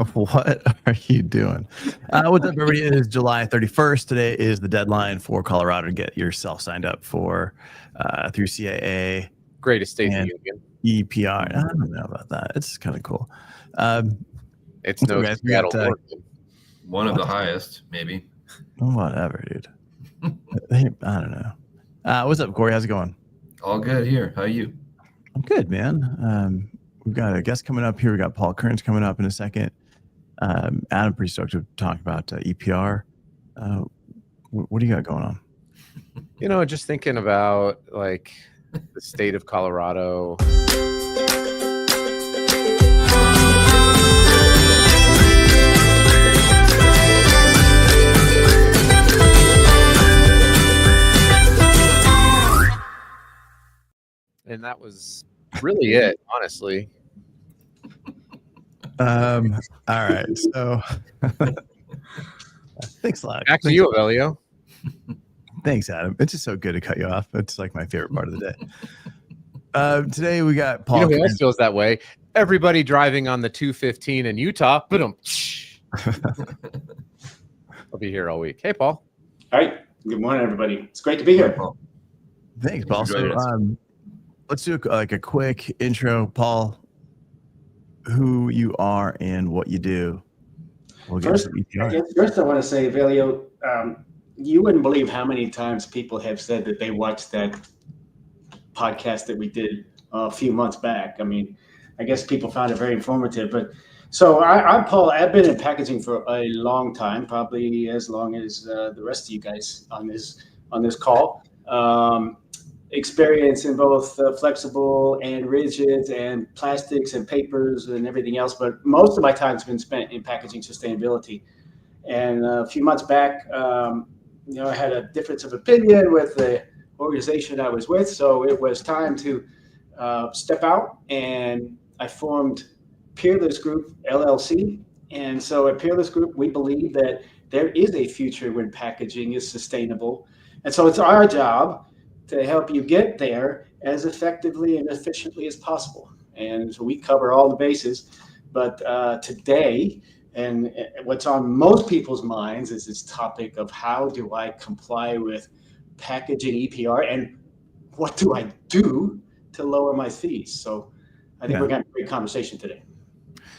What are you doing? What's up, everybody? It is July 31st. Today is the deadline for Colorado to get yourself signed up for through CAA. Greatest state in and the union. EPR. I don't know about that. It's kind of cool. It's no guys, Seattle, Oregon. One of the highest, maybe. Whatever, dude. I don't know. What's up, Corey? How's it going? All good here. How are you? I'm good, man. We've got a guest coming up here. We got Paul Kearns coming up in a second. Adam, pretty stoked to talk about EPR. What do you got going on? You know, just thinking about like the state of Colorado. And that was really it, honestly. All right. So thanks a lot. Back to you, Avelio. Thanks, Adam. It's just so good to cut you off. It's like my favorite part of the day. Today we got Paul. You know who else feels that way? Everybody driving on the 215 in Utah. Boom. I'll be here all week. Hey, Paul. All right. Good morning, everybody. It's great to be here. Thanks, Paul. So let's do a quick intro, Paul. Who you are and what you do. We'll first, I want to say, Avelio, you wouldn't believe how many times people have said that they watched that podcast that we did a few months back. I mean, I guess people found it very informative. But so I'm Paul. I've been in packaging for a long time, probably as long as the rest of you guys on this call. Experience in both flexible and rigid and plastics and papers and everything else, but most of my time's been spent in packaging sustainability. And a few months back, I had a difference of opinion with the organization I was with, so it was time to step out, and I formed Peerless Group LLC. And so at Peerless Group, we believe that there is a future when packaging is sustainable, and so it's our job to help you get there as effectively and efficiently as possible. And so we cover all the bases. But today, and what's on most people's minds is this topic of how do I comply with packaging EPR and what do I do to lower my fees? So I think we're going to have a great conversation today.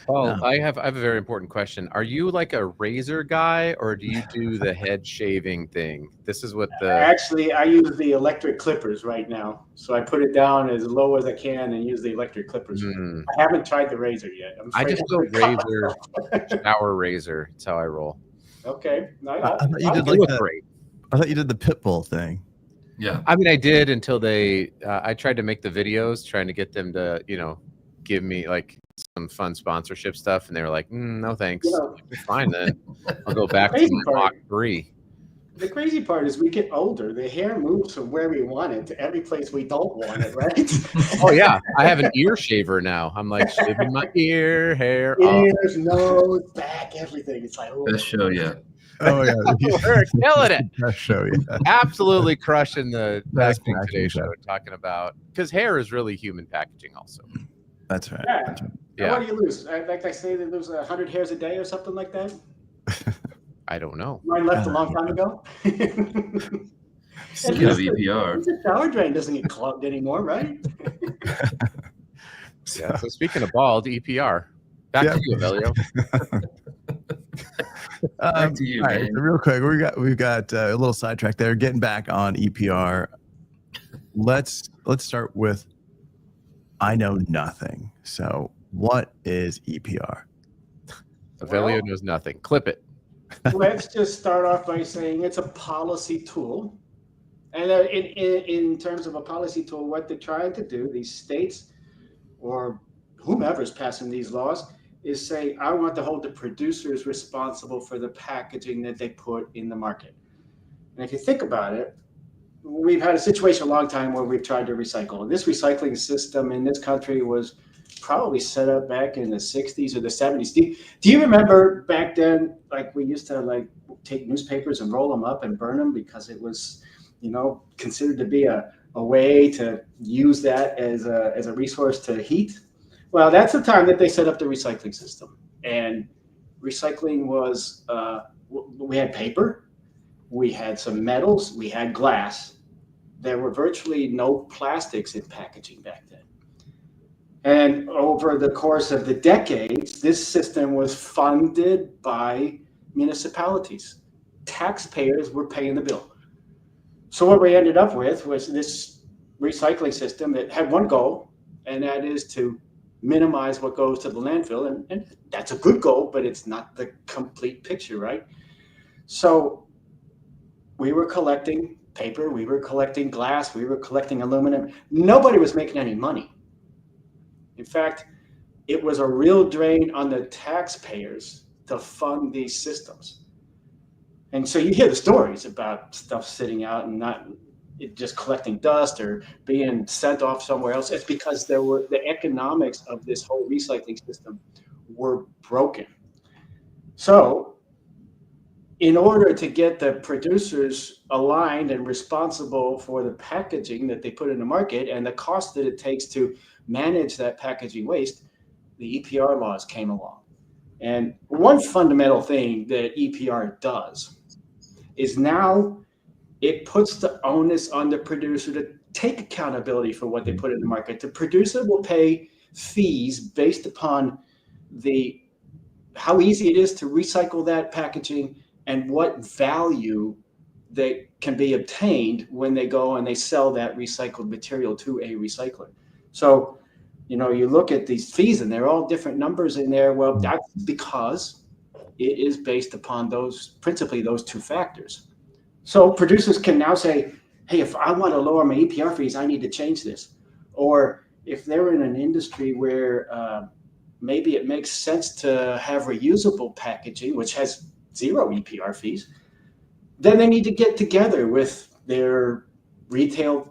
Paul, I have a very important question. Are you like a razor guy, or do you do the head shaving thing? This is what Actually, I use the electric clippers right now. So I put it down as low as I can and use the electric clippers. I haven't tried the razor yet. I just go razor, shower razor. That's how I roll. Okay. I thought you did I thought you did the Pitbull thing. Yeah. I mean, I did until I tried to make the videos, trying to get them to, give me like some fun sponsorship stuff, and they were like, no thanks. Fine then. I'll go back to my Mach 3. The crazy part is we get older. The hair moves from where we want it to every place we don't want it, right? Oh yeah. I have an ear shaver now. I'm like shaving my ear hair ears, nose, back, everything. It's like, best show yet. Oh yeah. We're killing it. Best show yet. Absolutely crushing the Packaging Today show, talking about, because hair is really human packaging also. That's right. Yeah. That's right. Yeah. What do you lose? Like I say, they lose 100 hairs a day or something like that. I don't know. Mine left a long time ago. Speaking of EPR, the shower drain doesn't get clogged anymore, right? So speaking of bald, EPR. Back to you, Avelio. Back to you, all right, so real quick, we've got a little sidetrack there. Getting back on EPR. Let's start with I know nothing. So what is EPR? Avelio knows nothing. Clip it. Let's just start off by saying it's a policy tool. And in terms of a policy tool, what they're trying to do, these states or whomever's passing these laws, is say, I want to hold the producers responsible for the packaging that they put in the market. And if you think about it, we've had a situation a long time where we've tried to recycle. And this recycling system in this country was probably set up back in the 60s or the 70s. Do you remember back then, like we used to like take newspapers and roll them up and burn them because it was, considered to be a way to use that as a resource to heat? Well, that's the time that they set up the recycling system. And recycling was, we had paper, we had some metals, we had glass. There were virtually no plastics in packaging back then. And over the course of the decades, this system was funded by municipalities. Taxpayers were paying the bill. So what we ended up with was this recycling system that had one goal, and that is to minimize what goes to the landfill. And that's a good goal, but it's not the complete picture, right? So we were collecting paper, we were collecting glass, we were collecting aluminum. Nobody was making any money. In fact, it was a real drain on the taxpayers to fund these systems. And so you hear the stories about stuff sitting out and not just collecting dust or being sent off somewhere else. It's because the economics of this whole recycling system were broken. So in order to get the producers aligned and responsible for the packaging that they put in the market and the cost that it takes to manage that packaging waste, the EPR laws came along. And one fundamental thing that EPR does is now it puts the onus on the producer to take accountability for what they put in the market. The producer will pay fees based upon how easy it is to recycle that packaging and what value that can be obtained when they go and they sell that recycled material to a recycler. So, you look at these fees and they're all different numbers in there. Well, that's because it is based upon principally those two factors. So producers can now say, hey, if I want to lower my EPR fees, I need to change this. Or if they're in an industry where maybe it makes sense to have reusable packaging, which has 0 EPR fees, then they need to get together with their retailer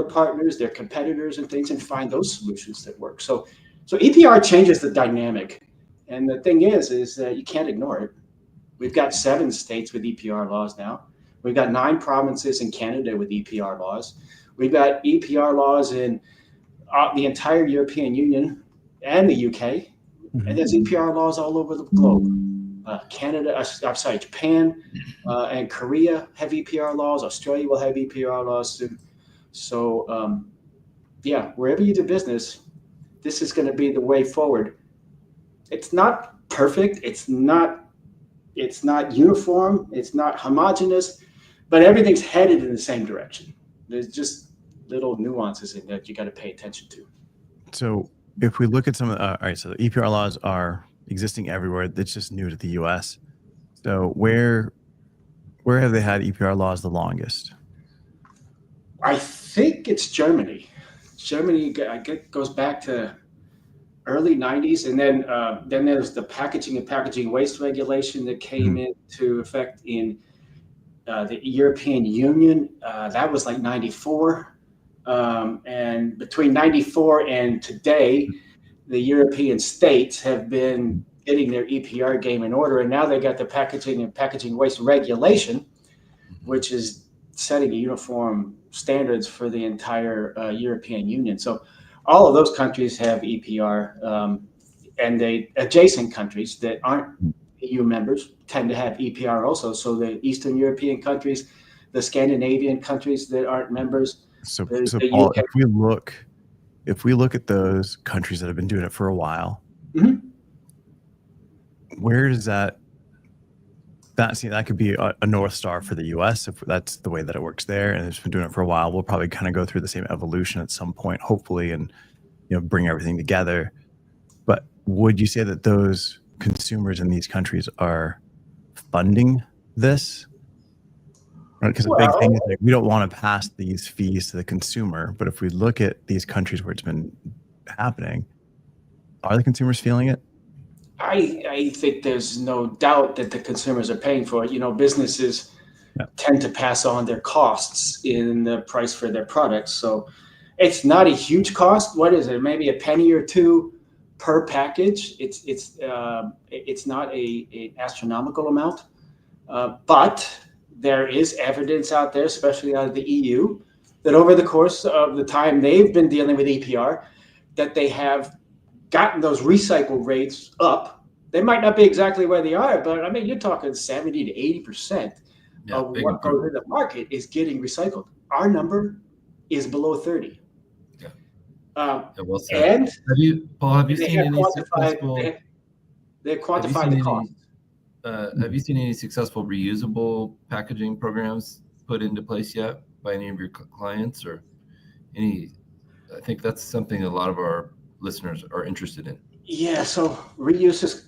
partners, their competitors and things, and find those solutions that work. So EPR changes the dynamic. And the thing is that you can't ignore it. We've got 7 states with EPR laws now. We've got 9 provinces in Canada with EPR laws. We've got EPR laws in the entire European Union and the UK. Mm-hmm. And there's EPR laws all over the globe. Japan and Korea have EPR laws. Australia will have EPR laws soon. So, wherever you do business, this is going to be the way forward. It's not perfect. It's not uniform. It's not homogeneous, but everything's headed in the same direction. There's just little nuances in that you got to pay attention to. So if we look at some of all right, so the EPR laws are existing everywhere. That's just new to the U.S. So where have they had EPR laws the longest? I think it's Germany. Germany goes back to early 90s, and then there's the packaging and packaging waste regulation that came into effect in the European Union. That was like 94, and between 94 and today, the European states have been getting their EPR game in order, and now they got the packaging and packaging waste regulation, which is setting uniform standards for the entire European Union. So all of those countries have EPR, and the adjacent countries that aren't EU members tend to have EPR also. So the Eastern European countries, the Scandinavian countries that aren't members. So Paul, if we look at those countries that have been doing it for a while, where does that could be a North Star for the US if that's the way that it works there, and it's been doing it for a while. We'll probably kind of go through the same evolution at some point, hopefully, and bring everything together. But would you say that those consumers in these countries are funding this? Because the big thing is that we don't want to pass these fees to the consumer, but if we look at these countries where it's been happening, are the consumers feeling it? I think there's no doubt that the consumers are paying for it. Businesses tend to pass on their costs in the price for their products. So it's not a huge cost. What is it? Maybe a penny or two per package. It's not an astronomical amount, but there is evidence out there, especially out of the EU, that over the course of the time they've been dealing with EPR, that they have gotten those recycle rates up They might not be exactly where they are, but I mean, you're talking 70 to 80% Yeah, of big what goes improvement. in the market is getting recycled. Our number is below 30. Yeah. Um, Yeah, well said. and Paul, have you they seen have any successful? they Have you quantified seen the any? cost. Have you seen any successful reusable packaging programs put into place yet by any of your clients or any? I think that's something a lot of our listeners are interested in. Yeah, so reuse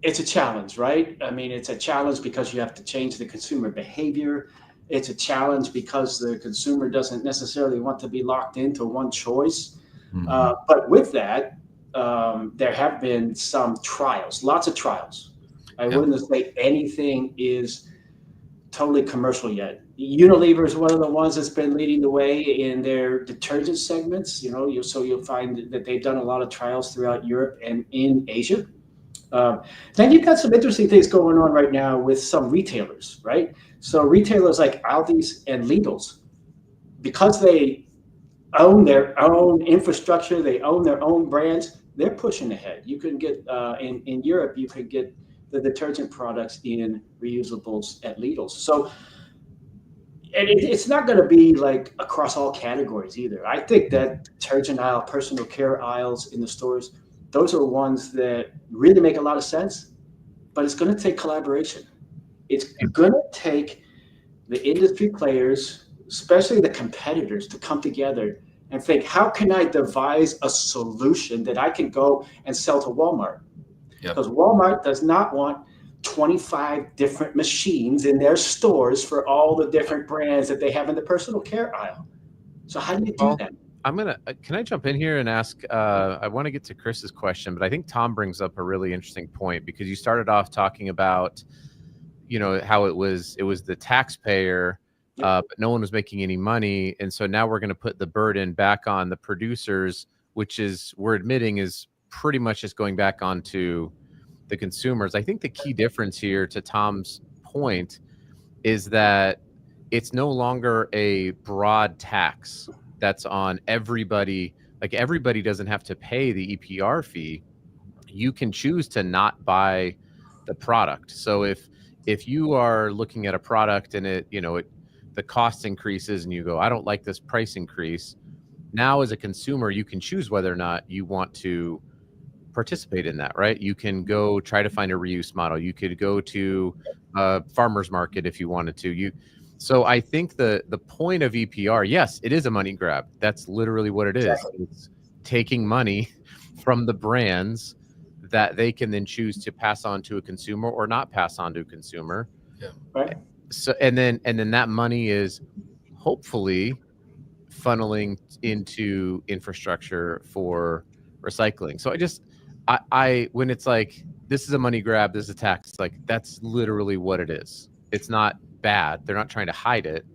it's a challenge, right? I mean, it's a challenge because you have to change the consumer behavior. It's a challenge because the consumer doesn't necessarily want to be locked into one choice. Mhm. But with that, there have been some trials, lots of trials. I Yeah. wouldn't say anything is totally commercial yet. Unilever is one of the ones that's been leading the way in their detergent segments. So you'll find that they've done a lot of trials throughout Europe and in Asia. Then you've got some interesting things going on right now with some retailers, right? So retailers like Aldi's and Lidl's, because they own their own infrastructure, they own their own brands, they're pushing ahead. You can get in Europe, you could get the detergent products in reusables at Lidl's. So and it's not going to be like across all categories either. I think that detergent aisle, personal care aisles in the stores, those are ones that really make a lot of sense, but it's going to take collaboration. It's going to take the industry players, especially the competitors, to come together and think, how can I devise a solution that I can go and sell to Walmart? Yep. Because Walmart does not want 25 different machines in their stores for all the different brands that they have in the personal care aisle. So how do you do that? Can I jump in here and ask, I want to get to Chris's question, but I think Tom brings up a really interesting point because you started off talking about, how it was the taxpayer, but no one was making any money. And so now we're going to put the burden back on the producers, which is, we're admitting, is pretty much just going back onto the consumers. I think the key difference here, to Tom's point, is that it's no longer a broad tax that's on everybody. Like, everybody doesn't have to pay the EPR fee. You can choose to not buy the product. So if you are looking at a product and the cost increases and you go, I don't like this price increase. Now, as a consumer, you can choose whether or not you want to participate in that, right? You can go try to find a reuse model. You could go to a farmer's market if you wanted to. So I think the point of EPR, yes, it is a money grab. That's literally what it is. Exactly. It's taking money from the brands that they can then choose to pass on to a consumer or not pass on to a consumer. Yeah. Right. So and then that money is hopefully funneling into infrastructure for recycling. So I when it's like, this is a money grab, this is a tax, it's like, that's literally what it is. It's not bad. They're not trying to hide it.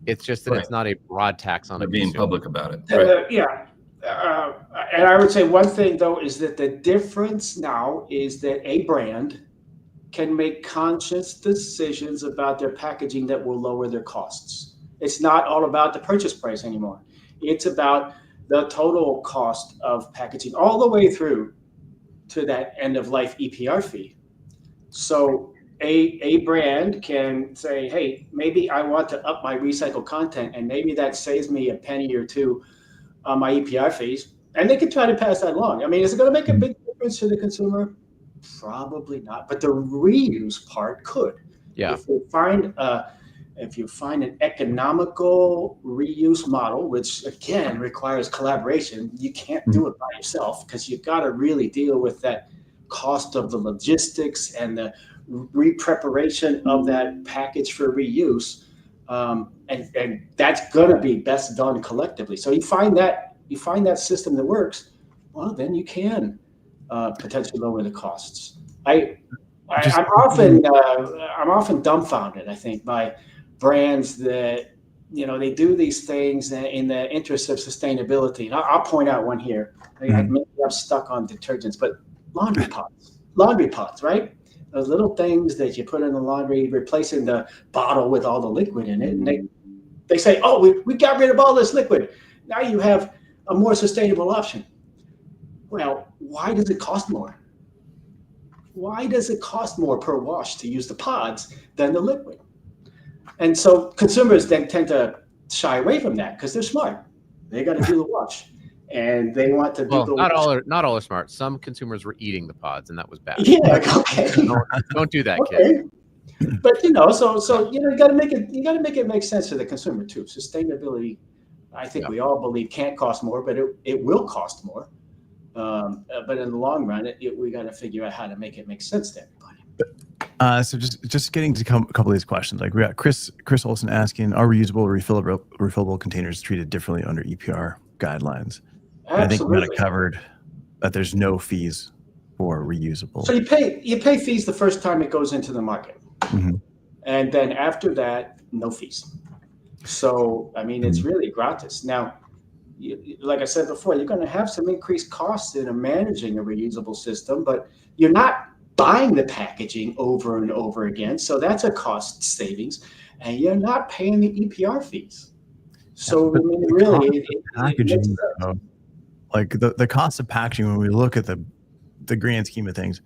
It's just that Right. It's not a broad tax on They're a being consumer. public about it. Right. Yeah. And I would say one thing, though, is that the difference now is that a brand can make conscious decisions about their packaging that will lower their costs. It's not all about the purchase price anymore. It's about the total cost of packaging all the way through to that end of life EPR fee. So a brand can say, hey, maybe I want to up my recycled content, and maybe that saves me a penny or two on my EPR fees. And they can try to pass that along. I mean, is it going to make a big difference to the consumer? Probably not. But the reuse part could. Yeah. If you find an economical reuse model, which again requires collaboration, you can't do it by yourself because you've got to really deal with that cost of the logistics and the re-preparation of that package for reuse. And that's going to be best done collectively. So you find that system that works, well, then you can potentially lower the costs. I'm often dumbfounded, I think, by brands that they do these things in the interest of sustainability. And I'll point out one here. Maybe I'm stuck on detergents, but laundry pots, right? Those little things that you put in the laundry, replacing the bottle with all the liquid in it, and they say, oh, we got rid of all this liquid. Now you have a more sustainable option. Well, why does it cost more? why does it cost more per wash to use the pods than the liquid? And so consumers then tend to shy away from that because they're smart. They got to do the wash, and they want to do Well, the not all are smart. Some consumers were eating the pods, and that was bad. Yeah, okay. Don't do that, Okay. kid. But you know, so you got to make it make sense to the consumer too. Sustainability, I think we all believe can't cost more, but it will cost more. But in the long run, we got to figure out how to make it make sense to everybody. So just getting to a couple of these questions, like we got Chris Olson asking, are reusable refillable containers treated differently under EPR guidelines? And I think we got it covered that there's no fees for reusable. So you pay fees the first time it goes into the market, and then after that, no fees. So I mean, it's really gratis. Now, like I said before, you're going to have some increased costs in managing a reusable system, but you're not buying the packaging over and over again. So that's a cost savings, and you're not paying the EPR fees. So I mean, really, packaging, like the cost of packaging, when we look at the grand scheme of things,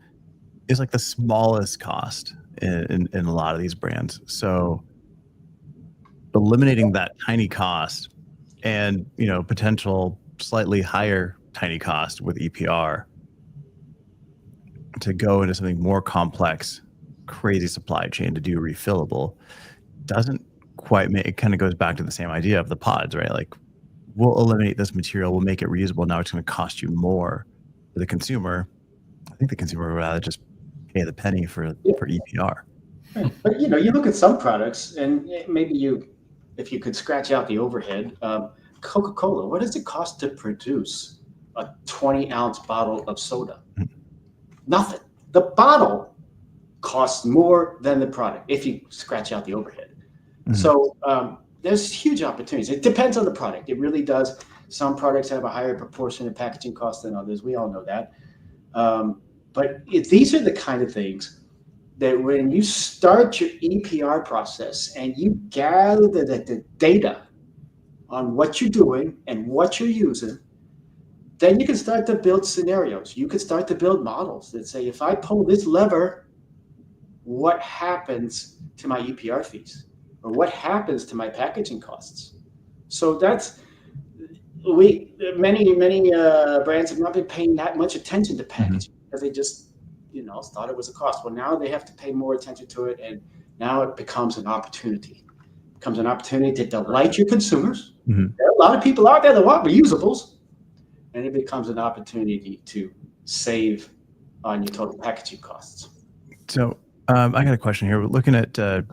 is like the smallest cost in a lot of these brands. So eliminating that tiny cost and, you know, potential slightly higher tiny cost with EPR to go into something more complex, crazy supply chain to do refillable doesn't quite make it. Kind of goes back to the same idea of the pods, right? Like, we'll eliminate this material, we'll make it reusable. Now it's going to cost you more for the consumer. I think the consumer would rather just pay the penny for EPR. But you know, you look at some products, and maybe if you could scratch out the overhead, Coca-Cola, what does it cost to produce a 20-ounce bottle of soda? Nothing. The bottle costs more than the product if you scratch out the overhead. So there's huge opportunities. It depends on the product. It really does. Some products have a higher proportion of packaging costs than others. We all know that. But these are the kind of things that when you start your EPR process and you gather the data on what you're doing and what you're using, then you can start to build scenarios. You can start to build models that say, if I pull this lever, what happens to my EPR fees? Or what happens to my packaging costs? So that's, many brands have not been paying that much attention to packaging because they just, thought it was a cost. Well, now they have to pay more attention to it, and now it becomes an opportunity. It becomes an opportunity to delight your consumers. There are a lot of people out there that want reusables, and it becomes an opportunity to save on your total packaging costs. So I got a question here. We're looking at John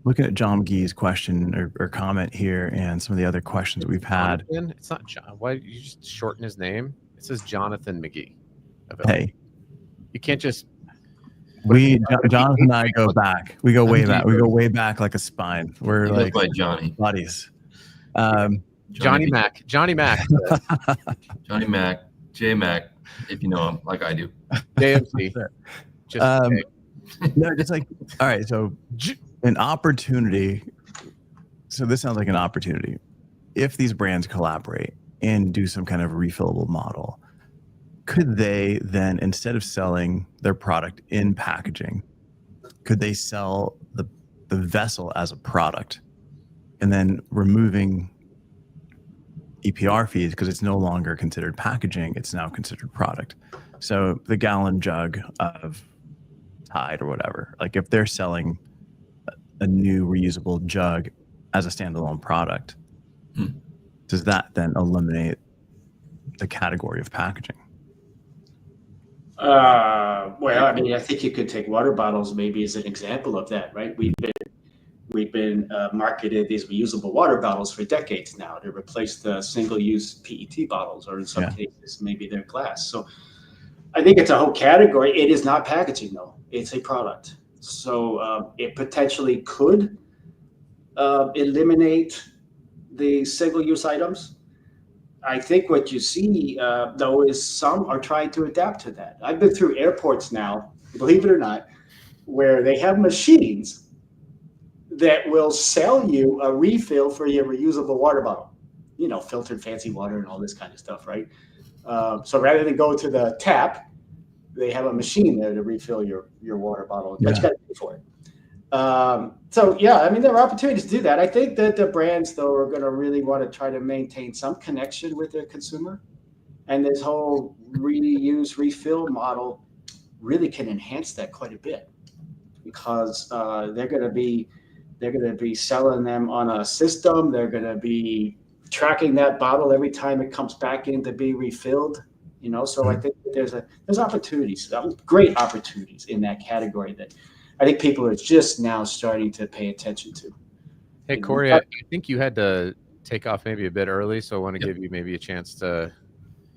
McGee's question or comment here, and some of the other questions that we've had. It's not John. Why did you just shorten his name? It says Jonathan McGee. Hey, you can't just. Jonathan and I go back. We go way back. We go way back like a spine. We're like Johnny buddies. Johnny Mac. Johnny Mac, J Mac, if you know him like I do. JMC. No, just like, all right. So an opportunity. So this sounds like an opportunity. If these brands collaborate and do some kind of refillable model, could they then, instead of selling their product in packaging, could they sell the vessel as a product and then removing EPR fees because it's no longer considered packaging, it's now considered product? So the gallon jug of Tide or whatever, like if they're selling a new reusable jug as a standalone product, does that then eliminate the category of packaging? Well, I mean, I think you could take water bottles maybe as an example of that, right? We've been marketed these reusable water bottles for decades now to replace the single-use PET bottles, or in some cases, maybe they're glass. So I think it's a whole category. It is not packaging, though. It's a product. So it potentially could eliminate the single-use items. I think what you see, though, is some are trying to adapt to that. I've been through airports now, believe it or not, where they have machines that will sell you a refill for your reusable water bottle, filtered fancy water and all this kind of stuff, right? So rather than go to the tap they have a machine there to refill your water bottle, but Yeah. you got to pay for it. So yeah, I mean, there are opportunities to do that. I think that the brands though are going to really want to try to maintain some connection with their consumer, and this whole reuse refill model really can enhance that quite a bit, because they're going to be selling them on a system. They're going to be tracking that bottle every time it comes back in to be refilled. So I think that there's opportunities, great opportunities in that category that I think people are just now starting to pay attention to. Hey, Corey, I think you had to take off maybe a bit early, so I want to give you maybe a chance to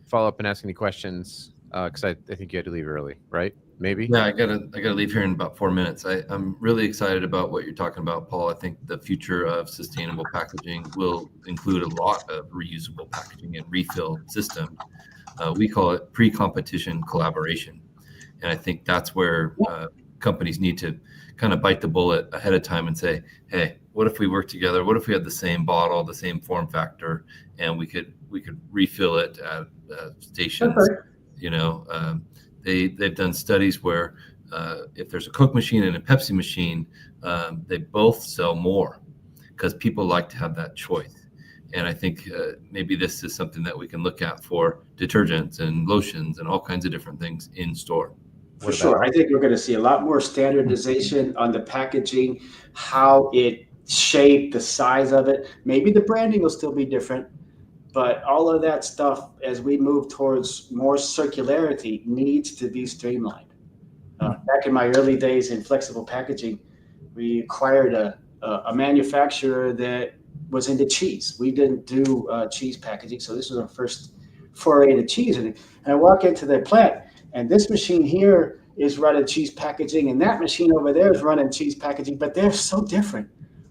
follow up and ask any questions, because I think you had to leave early, right? Maybe. Yeah, I gotta leave here in about 4 minutes. I'm really excited about what you're talking about, Paul. I think the future of sustainable packaging will include a lot of reusable packaging and refill systems. We call it pre-competition collaboration, and I think that's where companies need to kind of bite the bullet ahead of time and say, hey, what if we work together? What if we had the same bottle, the same form factor, and we could refill it at stations? They've done studies where if there's a Coke machine and a Pepsi machine, they both sell more because people like to have that choice. And I think maybe this is something that we can look at for detergents and lotions and all kinds of different things in store. For sure. I think we're going to see a lot more standardization on the packaging, how it shaped, the size of it. Maybe the branding will still be different, but all of that stuff, as we move towards more circularity, needs to be streamlined. Back in my early days in flexible packaging, we acquired a manufacturer that was into cheese. We didn't do cheese packaging, so this was our first foray into cheese. And I walk into their plant, and this machine here is running cheese packaging, and that machine over there is running cheese packaging, but they're so different.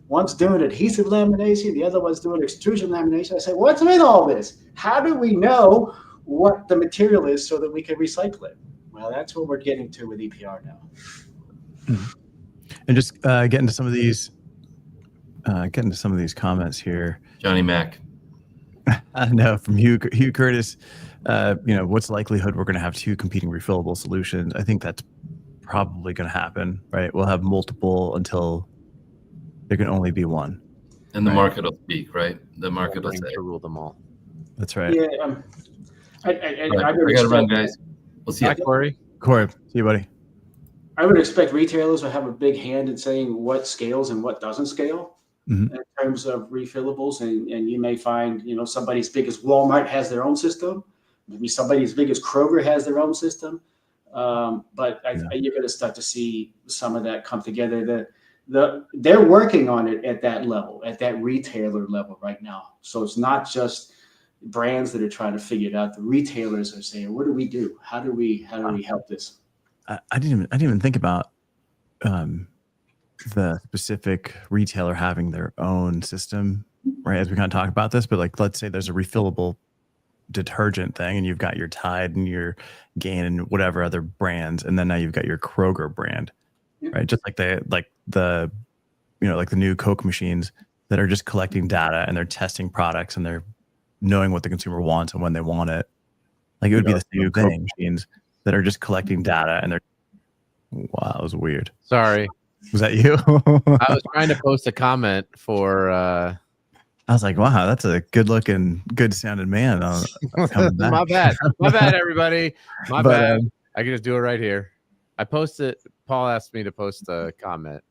One's doing adhesive lamination, the other one's doing extrusion lamination. I say, what's with all this? How do we know what the material is so that we can recycle it? Well, that's what we're getting to with EPR now. And just get into some of these comments here. Johnny Mac. I know from Hugh Curtis. What's the likelihood we're going to have two competing refillable solutions? I think that's probably going to happen, right? We'll have multiple until there can only be one. And the market will speak, right? The market will say. To rule them all. That's right. Yeah. I got to run, guys. We'll see you. Bye, Corey. Corey, see you, buddy. I would expect retailers to have a big hand in saying what scales and what doesn't scale in terms of refillables. And you may find, somebody as big as Walmart has their own system. Maybe somebody as big as Kroger has their own system. But you're going to start to see some of that come together. They're working on it at that level, at that retailer level right now. So it's not just brands that are trying to figure it out. The retailers are saying, what do we do? How do we help this? I didn't even think about the specific retailer having their own system, right? As we kind of talk about this, but like, let's say there's a refillable detergent thing and you've got your Tide and your Gain and whatever other brands, and then now you've got your Kroger brand, right? Just like the new Coke machines that are just collecting data and they're testing products and they're knowing what the consumer wants and when they want it. Like it would be the same Coke machines that are just collecting data and they're, wow, that was weird. Sorry. Was that you? I was trying to post a comment for I was like, wow, that's a good looking, good sounding man. My bad, everybody. My bad. I can just do it right here. I posted. Paul asked me to post a comment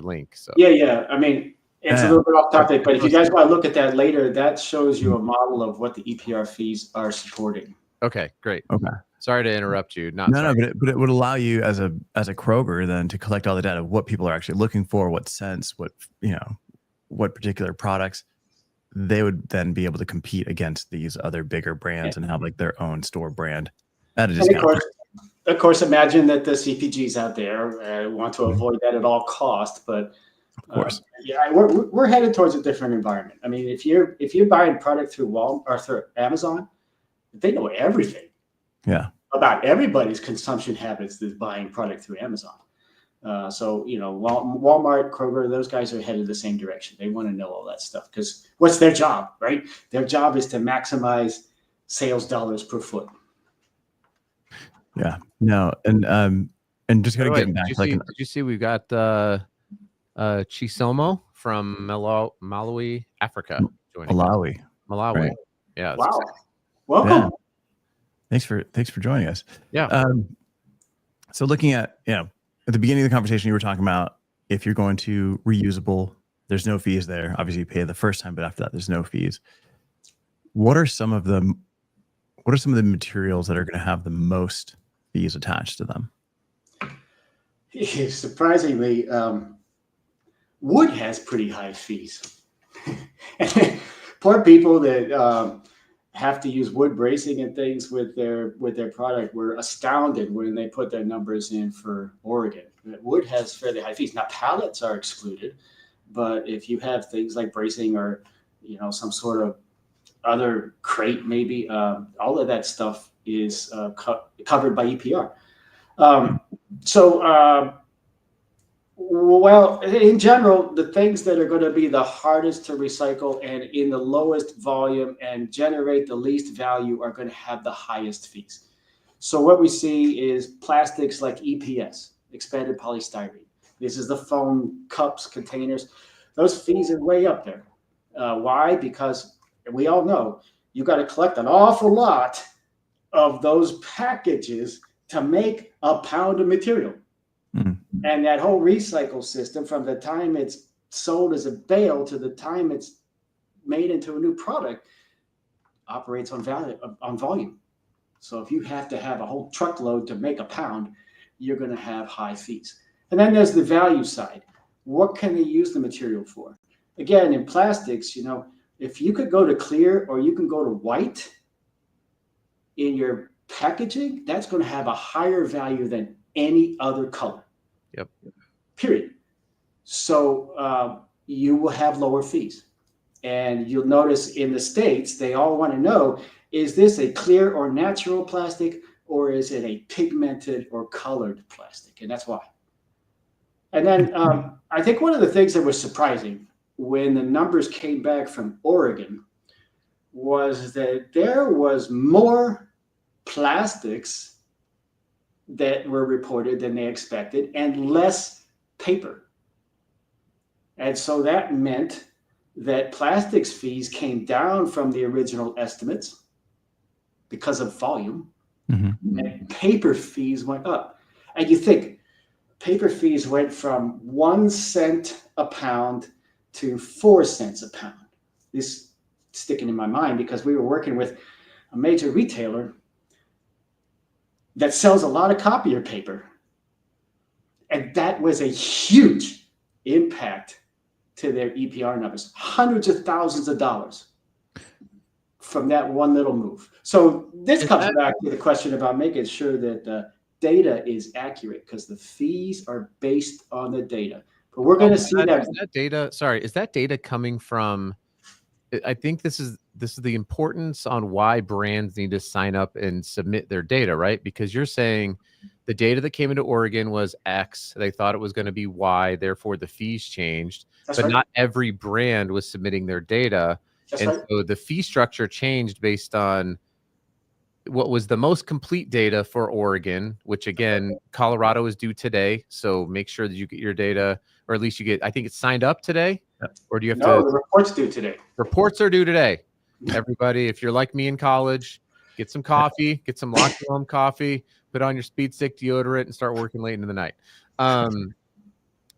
link. So yeah. I mean, it's a little bit off topic, but if you guys want to look at that later, that shows you a model of what the EPR fees are supporting. Okay, great. Okay. Sorry to interrupt you. No, but it would allow you as a Kroger then to collect all the data, what people are actually looking for, what scents, what particular products. They would then be able to compete against these other bigger brands and have like their own store brand at a discount. Of course, imagine that the CPGs out there want to avoid that at all costs, but of course, we're headed towards a different environment. I mean, if you're buying product through Walmart or through Amazon, they know everything. Yeah. About everybody's consumption habits is buying product through Amazon. So, Walmart, Kroger, those guys are headed the same direction. They want to know all that stuff because what's their job, right? Their job is to maximize sales dollars per foot. Yeah. No. And just By kind the of way, getting back to like, did you see we've got Chisomo from Malawi, Africa joining us. Malawi. Malawi. Right. Yeah. Wow. exciting. Welcome. Yeah. Thanks for joining us. Yeah. So looking at, at the beginning of the conversation, you were talking about if you're going to reusable, there's no fees there. Obviously you pay the first time, but after that, there's no fees. What are some of the materials that are going to have the most fees attached to them? Surprisingly, wood has pretty high fees. Poor people that have to use wood bracing and things with their product were astounded when they put their numbers in for Oregon. Wood has fairly high fees. Now pallets are excluded, but if you have things like bracing or some sort of other crate, maybe all of that stuff is covered by EPR. Well, in general, the things that are going to be the hardest to recycle and in the lowest volume and generate the least value are going to have the highest fees. So what we see is plastics like EPS, expanded polystyrene. This is the foam cups, containers. Those fees are way up there. Why? Because we all know you got to collect an awful lot of those packages to make a pound of material. Mm-hmm. And that whole recycle system, from the time it's sold as a bale to the time it's made into a new product, operates on volume. So if you have to have a whole truckload to make a pound, you're going to have high fees. And then there's the value side. What can they use the material for? Again, in plastics, if you could go to clear or you can go to white in your packaging, that's going to have a higher value than any other color. Yep. Period. So you will have lower fees. And you'll notice in the States, they all want to know, is this a clear or natural plastic, or is it a pigmented or colored plastic? And that's why. And then I think one of the things that was surprising when the numbers came back from Oregon was that there was more plastics that were reported than they expected and less paper. And so that meant that plastics fees came down from the original estimates because of volume, and paper fees went up. And you think paper fees went from 1 cent a pound to 4 cents a pound. This sticking in my mind because we were working with a major retailer that sells a lot of copier paper. And that was a huge impact to their EPR numbers, hundreds of thousands of dollars from that one little move. So this comes back to the question about making sure that the data is accurate, because the fees are based on the data. But we're going to see that. Is that data coming from, I think this is the importance on why brands need to sign up and submit their data, right? Because you're saying the data that came into Oregon was X. They thought it was going to be Y. Therefore, the fees changed. But not every brand was submitting their data. So the fee structure changed based on what was the most complete data for Oregon, which again, Colorado is due today. So make sure that you get your data, or at least you get, I think it's signed up today. Or do you have to? No, the report's due today. Reports are due today. Everybody, if you're like me in college, get some coffee, get some Locked Home coffee, put on your speed stick deodorant, and start working late into the night.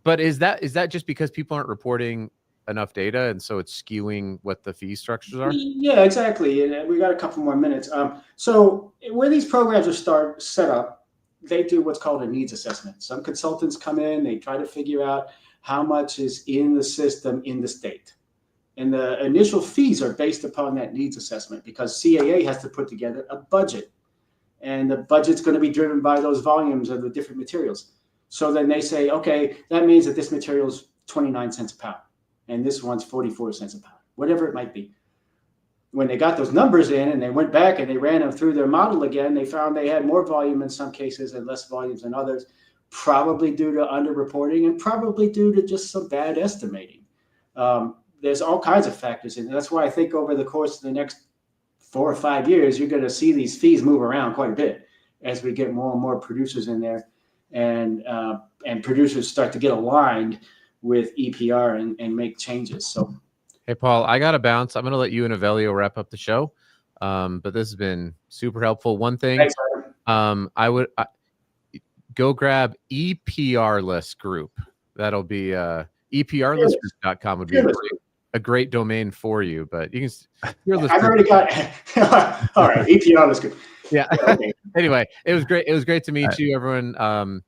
But is that just because people aren't reporting enough data, and so it's skewing what the fee structures are? Yeah, exactly. And we got a couple more minutes. So when these programs are set up, they do what's called a needs assessment. Some consultants come in, they try to figure out how much is in the system in the state. And the initial fees are based upon that needs assessment, because CAA has to put together a budget. And the budget's going to be driven by those volumes of the different materials. So then they say, okay, that means that this material is 29 cents a pound, and this one's 44 cents a pound, whatever it might be. When they got those numbers in and they went back and they ran them through their model again, they found they had more volume in some cases and less volumes in others, probably due to underreporting and probably due to just some bad estimating. There's all kinds of factors in it. That's why I think over the course of the next 4 or 5 years, you're going to see these fees move around quite a bit. as we get more and more producers in there, and producers start to get aligned with EPR and make changes. So, hey, Paul, I got to bounce. I'm going to let you and Avelio wrap up the show. But this has been super helpful. One thing, thanks, I would go grab EPR list group. That'll be EPRlistgroup.com would be a great domain for you. But you can. I've already got. All right, EPR list group. Yeah. Anyway, it was great. It was great to meet you, everyone.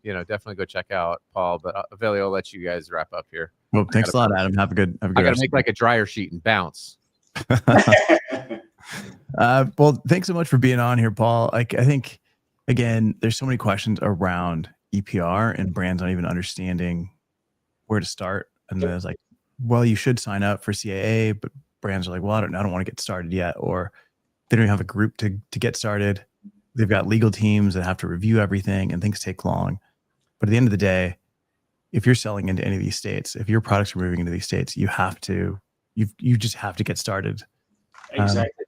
Definitely go check out Paul. But Avelio, I'll let you guys wrap up here. Well, thanks a lot, Adam. Have a good. I gotta make like a dryer sheet and bounce. Well, thanks so much for being on here, Paul. I think, again, there's so many questions around EPR and brands not even understanding where to start. And then it's like, well, you should sign up for CAA, but brands are like, well, I don't want to get started yet, or they don't even have a group to get started. They've got legal teams that have to review everything, and things take long. But at the end of the day, if you're selling into any of these states, if your products are moving into these states, you just have to get started. Exactly.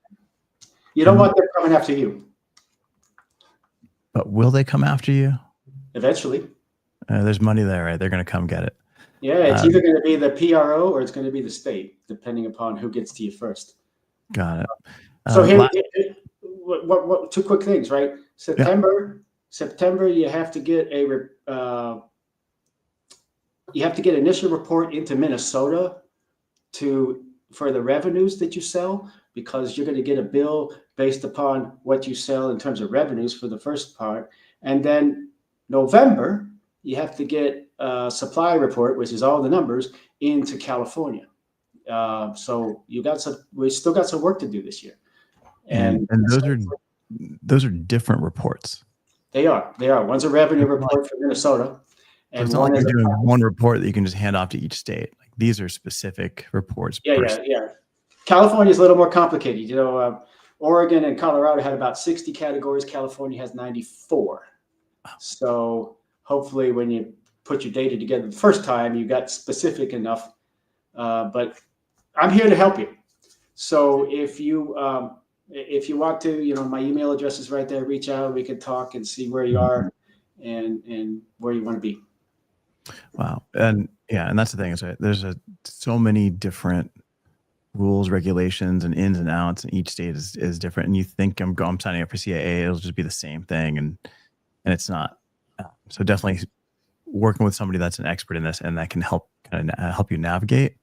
You don't want them coming after you. But will they come after you? Eventually. There's money there, right? They're going to come get it. Yeah, it's either going to be the PRO or it's going to be the state, depending upon who gets to you first. Got it. So here, what 2 quick things, right? September, you have to get initial report into Minnesota for the revenues that you sell, because you're going to get a bill based upon what you sell in terms of revenues for the first part. And then November, you have to get a supply report, which is all the numbers, into California. So we still got some work to do this year. And those are different reports. They are. One's a revenue report for Minnesota. And it's not like you're doing one report that you can just hand off to each state. Like, these are specific reports. Yeah. California is a little more complicated. Oregon and Colorado had about 60 categories. California has 94. So hopefully when you put your data together the first time, you got specific enough. But I'm here to help you. So if you want to, my email address is right there. Reach out. We can talk and see where you are and where you want to be. Wow. And that's the thing, is there's so many different rules, regulations, and ins and outs, and each state is different. And you think I'm signing up for CAA, it'll just be the same thing, and it's not. So definitely working with somebody that's an expert in this and that can help you navigate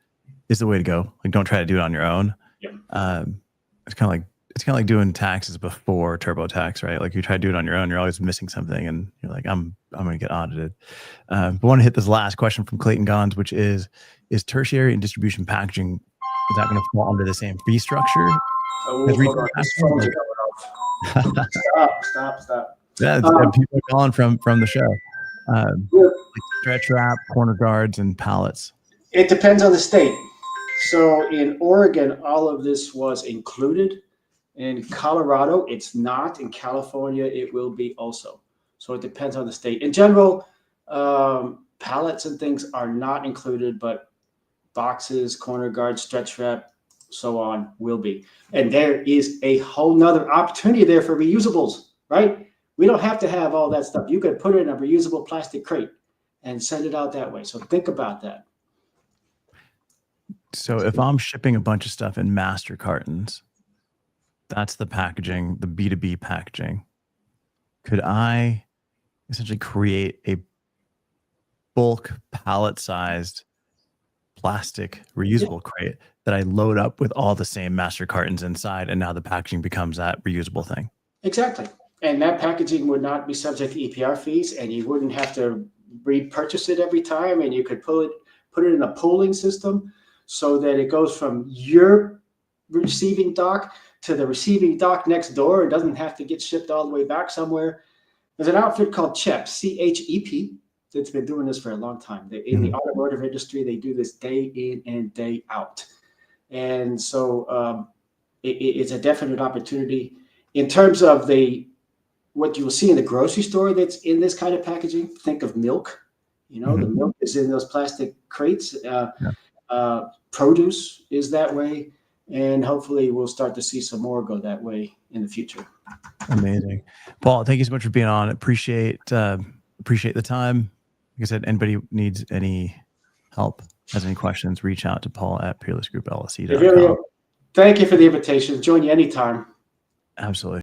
is the way to go. Like, don't try to do it on your own. Yeah. It's kind of like doing taxes before TurboTax, right? Like, you try to do it on your own, you're always missing something, and you're like, I'm going to get audited. But I want to hit this last question from Clayton Gons, which is tertiary and distribution packaging, is that going to fall under the same fee structure? Stop. Yeah, people are calling from the show. Like stretch wrap, corner guards, and pallets. It depends on the state. So in Oregon, all of this was included. In Colorado, it's not. In California, it will be also. So it depends on the state. In general, pallets and things are not included, but boxes, corner guards, stretch wrap, so on will be. And there is a whole nother opportunity there for reusables, right? We don't have to have all that stuff. You could put it in a reusable plastic crate and send it out that way. So think about that. So if I'm shipping a bunch of stuff in master cartons, that's the packaging, the B2B packaging. Could I essentially create a bulk pallet-sized plastic reusable crate that I load up with all the same master cartons inside, and now the packaging becomes that reusable thing? Exactly. And that packaging would not be subject to EPR fees, and you wouldn't have to repurchase it every time, and you could put it in a pooling system so that it goes from your receiving dock to the receiving dock next door. It doesn't have to get shipped all the way back somewhere. There's an outfit called CHEP, C-H-E-P, that's been doing this for a long time. In the automotive industry, they do this day in and day out. And so it's a definite opportunity. In terms of what you will see in the grocery store that's in this kind of packaging, think of milk. The milk is in those plastic crates. Produce is that way. and hopefully we'll start to see some more go that way in the future. Amazing. Paul, thank you so much for being on. Appreciate the time. Like I said, anybody needs any help, has any questions, reach out to Paul at peerlessgroupllc.com. Thank you for the invitation. Join you anytime. Absolutely.